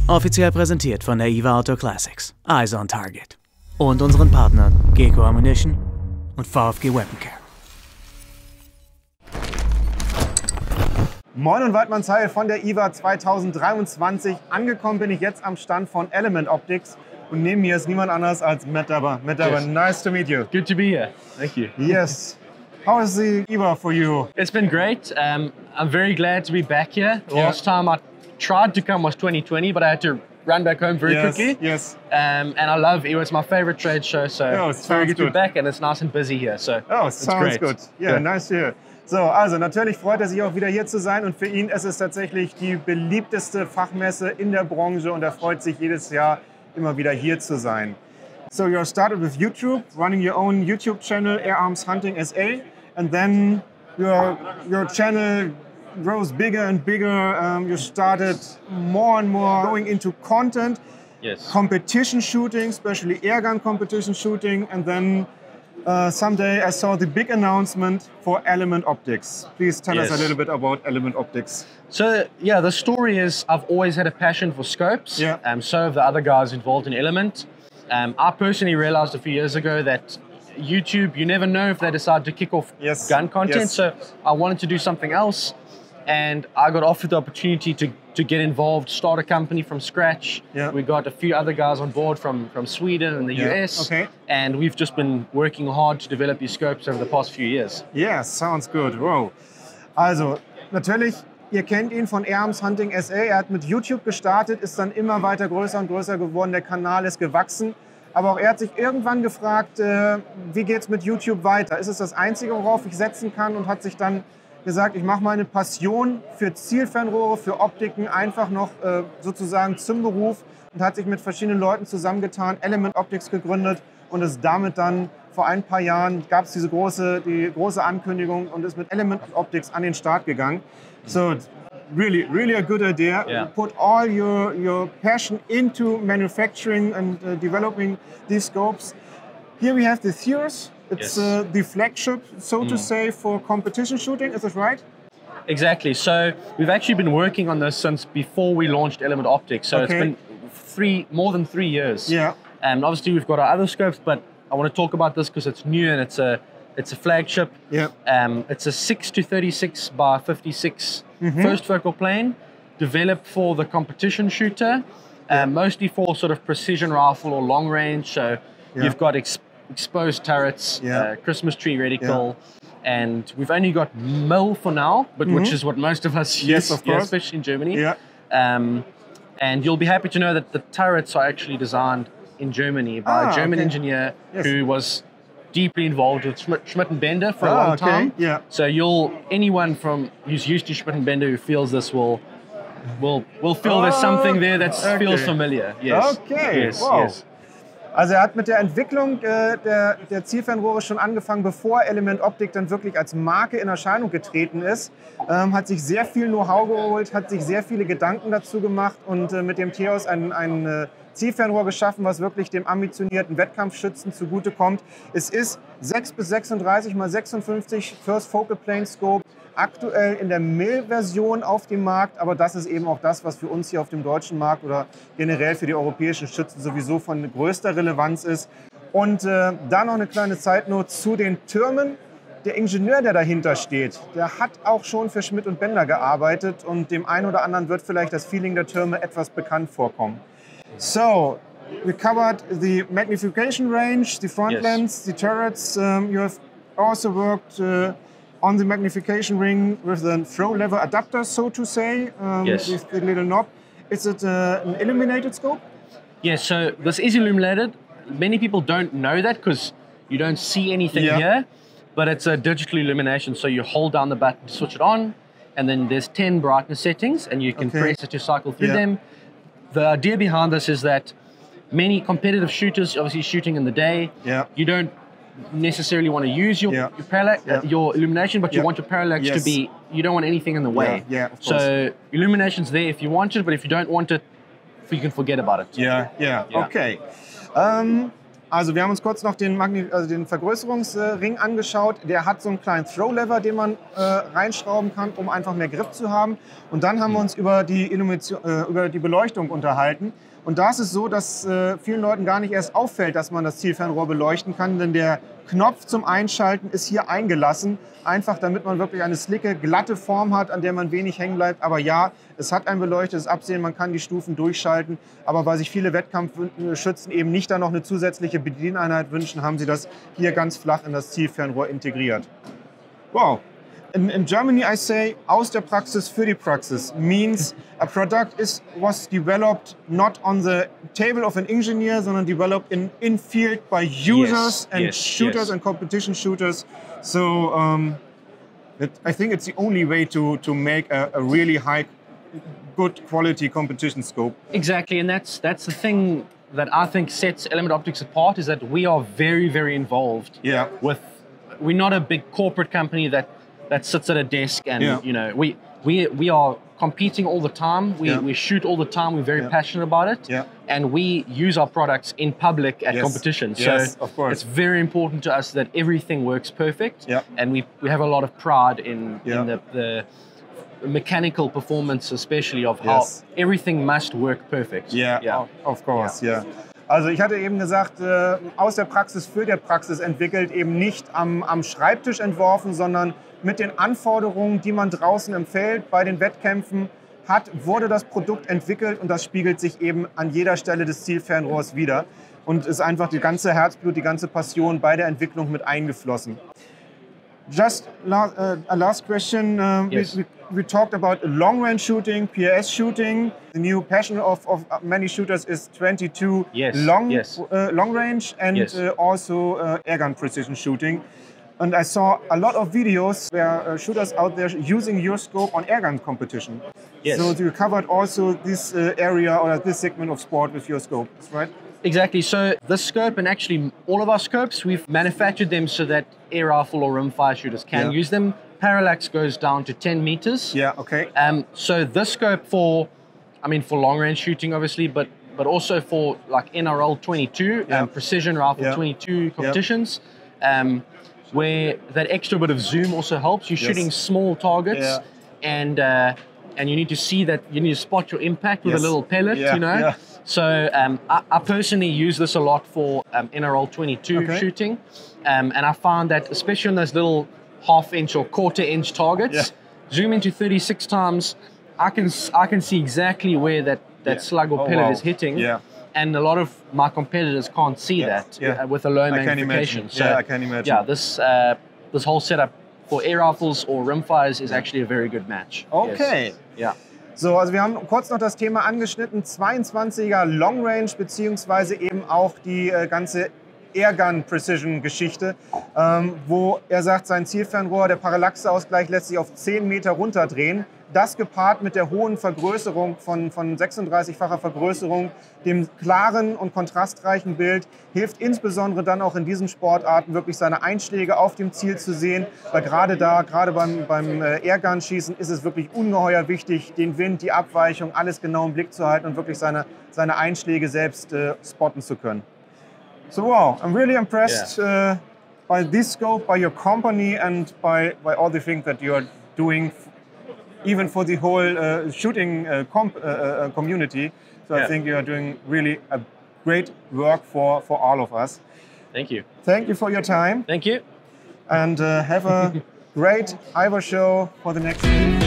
Offiziell präsentiert von der IWA Outdoor Classics, Eyes on Target. Und unseren Partnern GECO Ammunition und VfG Weaponcare. Moin und Weidmannsheil von der IWA 2023. Angekommen bin ich jetzt am Stand von Element Optics. Und neben mir ist niemand anders als Matt Dabber. Matt Dabber, Yes. Nice to meet you. Good to be here. Thank you. Yes. How is the IWA for you? It's been great. I'm very glad to be back here. Yeah. Last time I tried to come was 2020, but I had to run back home very quickly. Yes. And I love it. It's my favorite trade show, so Oh, it's very sounds good to be good. back, and it's nice and busy here. So Oh, it's sounds great. good. Yeah, nice to hear. So, also natürlich freut er sich auch wieder hier zu sein und für ihn ist es tatsächlich die beliebteste Fachmesse in der Branche und er freut sich jedes Jahr immer wieder hier zu sein. So you started with YouTube, running your own YouTube channel, Air Arms Hunting SA, and then your channel grows bigger and bigger. You started more and more going into content, Yes. competition shooting, especially airgun competition shooting, and then someday I saw the big announcement for Element Optics. Please tell us a Yes. little bit about Element Optics. So yeah, the story is I've always had a passion for scopes. Yeah. So have the other guys involved in Element. I personally realized a few years ago that YouTube, you never know if they decide to kick off Yes. gun content. Yes. So I wanted to do something else, and I got offered the opportunity to get involved, start a company from scratch. Yeah. We got a few other guys on board from Sweden and the Yeah. US. Okay. And we've just been working hard to develop these scopes over the past few years. Yeah, sounds good. Wow. Also, natürlich, ihr kennt ihn von Air Arms Hunting SA. Er hat mit YouTube gestartet, ist dann immer weiter größer und größer geworden. Der Kanal ist gewachsen. Aber auch er hat sich irgendwann gefragt, wie geht es mit YouTube weiter? Ist es das Einzige, worauf ich setzen kann? Und hat sich dann gesagt, ich mache meine Passion für Zielfernrohre, für Optiken einfach noch sozusagen zum Beruf und hat sich mit verschiedenen Leuten zusammengetan, Element Optics gegründet und ist damit dann vor ein paar Jahren, gab es die große Ankündigung und ist mit Element Optics an den Start gegangen. So, really a good idea. Yeah. Put all your passion into manufacturing and developing these scopes. Here we have the THEOS. It's Yes. the flagship, so to say, for competition shooting. Is this right? Exactly. So we've actually been working on this since before we launched Element Optics. So Okay. it's been more than 3 years. Yeah. And obviously we've got our other scopes, but I want to talk about this because it's new and it's a flagship. Yeah. It's a 6-36x56 first focal plane, developed for the competition shooter, mostly for sort of precision rifle or long range. So you've got exposed turrets, Yeah. Christmas tree reticle, and we've only got mil for now, but which is what most of us use, Yes, of course. especially in Germany. Yeah. And you'll be happy to know that the turrets are actually designed in Germany by a German okay. engineer Yes. who was deeply involved with Schmidt and Bender for a long okay. time. Yeah. So anyone who's used to Schmidt and Bender who feels this will feel there's something there that feels familiar. Yes. Okay. Yes. Wow. Yes. Also er hat mit der Entwicklung der Zielfernrohre schon angefangen, bevor Element Optik dann wirklich als Marke in Erscheinung getreten ist. Hat sich sehr viel Know-how geholt, hat sich sehr viele Gedanken dazu gemacht und mit dem THEOS ein Zielfernrohr geschaffen, was wirklich dem ambitionierten Wettkampfschützen zugutekommt. Es ist 6x36 x 56 First Focal Plane Scope, aktuell in der Mil-Version auf dem Markt, aber das ist eben auch das, was für uns hier auf dem deutschen Markt oder generell für die europäischen Schützen sowieso von größter Relevanz ist. Und da noch eine kleine Zeitnote zu den Türmen. Der Ingenieur, der dahinter steht, der hat auch schon für Schmidt und Bender gearbeitet und dem einen oder anderen wird vielleicht das Feeling der Türme etwas bekannt vorkommen. So, we covered the magnification range, the front Yes. lens, the turrets. You have also worked on the magnification ring with the throw lever adapter, so to say, Yes. with the little knob. Is it an illuminated scope? Yeah, so this is illuminated. Many people don't know that because you don't see anything Yeah. here, but it's a digital illumination. So you hold down the button to switch it on, and then there's 10 brightness settings, and you can Okay. press it to cycle through Yeah. them. The idea behind this is that many competitive shooters, obviously shooting in the day, Yeah. you don't necessarily want to use your Yeah. your illumination, but you Yeah. want your parallax to Yes. be, you don't want anything in the way. Yeah, of course. So illumination's there if you want it, but if you don't want it, you can forget about it. Yeah. Yeah. Okay. Also wir haben uns kurz noch den Vergrößerungsring angeschaut. Der hat so einen kleinen Throw-Lever, den man reinschrauben kann, um einfach mehr Grip zu haben. Und dann haben wir uns über die Beleuchtung unterhalten. Und da ist es so, dass vielen Leuten gar nicht erst auffällt, dass man das Zielfernrohr beleuchten kann, denn der Knopf zum Einschalten ist hier eingelassen, einfach damit man wirklich eine slicke, glatte Form hat, an der man wenig hängen bleibt. Aber ja, es hat ein beleuchtetes Absehen, man kann die Stufen durchschalten. Aber weil sich viele Wettkampfschützen eben nicht da noch eine zusätzliche Bedieneinheit wünschen, haben sie das hier ganz flach in das Zielfernrohr integriert. Wow! In Germany, I say, aus der Praxis für die Praxis means a product was developed not on the table of an engineer, sondern developed in field by users and shooters and competition shooters. So I think it's the only way to make a really high, good quality competition scope. Exactly, and that's the thing that I think sets Element Optics apart, is that we are very, very involved. Yeah. We're not a big corporate company that sits at a desk and you know, we are competing all the time. We shoot all the time. We're very passionate about it, and we use our products in public at competitions. Yes, so of course. It's very important to us that everything works perfect, and we have a lot of pride in the mechanical performance, especially of how everything must work perfect. Yeah, of course, Also ich hatte eben gesagt, aus der Praxis für die Praxis entwickelt, eben nicht am Schreibtisch entworfen, sondern mit den Anforderungen, die man draußen im Feld bei den Wettkämpfen hat, wurde das Produkt entwickelt und das spiegelt sich eben an jeder Stelle des Zielfernrohrs wieder und ist einfach die ganze Herzblut, die ganze Passion bei der Entwicklung mit eingeflossen. Just a last question. We talked about long-range shooting, PRS shooting. The new passion of many shooters is 22 long range and also airgun precision shooting. And I saw a lot of videos where shooters out there using your scope on airgun competition. Yes. So you covered also this area or this segment of sport with your scope, right? Exactly. So this scope, and actually all of our scopes, we've manufactured them so that air rifle or rimfire shooters can use them. Parallax goes down to 10 meters. Yeah, okay. So this scope for long range shooting, obviously, but also for like NRL 22, precision rifle 22 competitions, where that extra bit of zoom also helps. You're shooting small targets, and you need to see that, you need to spot your impact with a little pellet, you know. Yeah. So I personally use this a lot for NRL 22 shooting, and I found that especially on those little half-inch or quarter-inch targets, zoom into 36 times, I can see exactly where that slug or pellet is hitting. Yeah. And a lot of my competitors can't see that with a low magnification. So I can imagine. Yeah, this whole setup for air rifles or rimfires is actually a very good match. Okay. Yes. Yeah. So, also wir haben kurz noch das Thema angeschnitten, 22er Long Range, beziehungsweise eben auch die ganze Airgun Precision Geschichte, wo er sagt, sein Zielfernrohr, der Parallaxeausgleich lässt sich auf 10 Meter runterdrehen. Das gepaart mit der hohen Vergrößerung von 36-facher Vergrößerung, dem klaren und kontrastreichen Bild, hilft insbesondere dann auch in diesen Sportarten wirklich seine Einschläge auf dem Ziel zu sehen. Weil gerade beim Airgun-Schießen ist es wirklich ungeheuer wichtig, den Wind, die Abweichung, alles genau im Blick zu halten und wirklich seine Einschläge selbst spotten zu können. So wow, I'm really impressed by this scope, by your company and by all the things that you are doing, even for the whole shooting community. So I think you are doing really a great work for all of us. Thank you. Thank you for your time. Thank you. And have a great IWA show for the next week.